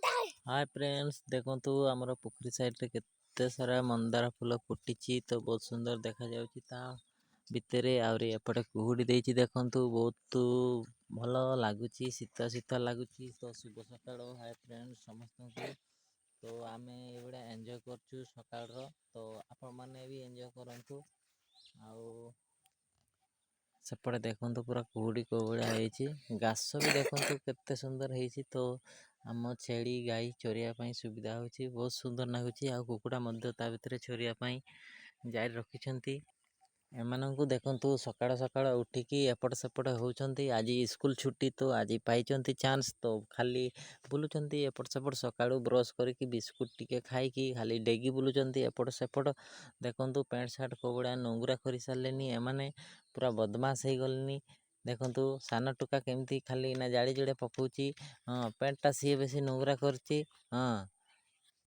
hi friends देखंतु हमर पोखरी side रे केते सारा मंदार फूल फुटिची तो बहुत सुंदर देखा जाउची ता भितरे आउरी एपटे कुहुडी देइची देखंतु बहुत भलो लागुची शीतल शीतल लागुची तो शुभ सकाळ हाय फ्रेंड्स समस्त तो आमे एबडा एन्जॉय करछु सकाळ रो तो आपण माने भी एन्जॉय करंतु आउ सेपटे देखंतु पूरा कुहुडी कोबळा ହେଇଛି घास भी देखंतु केते सुंदर ହେଇଛି तो आम छेड़ी गाई चरिया ପାଇଁ सुविधा होची बहुत सुंदर नागुची आ कुकुडा मध्य ता भितरे चरिया ପାଇଁ जारी रखिछंती एमानंकु देखंतु सकाळ सकाळ उठिकी एपट सेपट होउछंती आजी स्कूल छुट्टी तो आजी पाइछंती चांस तो खाली बुलुछंती एपट सेपट सकाळू ब्रश करिकी बिस्कुट टिके खाइकी खाली डेगी बुलुछंती एपट सेपट देखंतु पैंट शर्ट कोबडा नंगुरा करि सारलेनी एमाने पूरा बदमाश हे गलनी देखंतु साना टुका केमती खाली ना जाड़ी जुड़े पकौची हां पैंट टा सी बेसी नंगुरा करची हां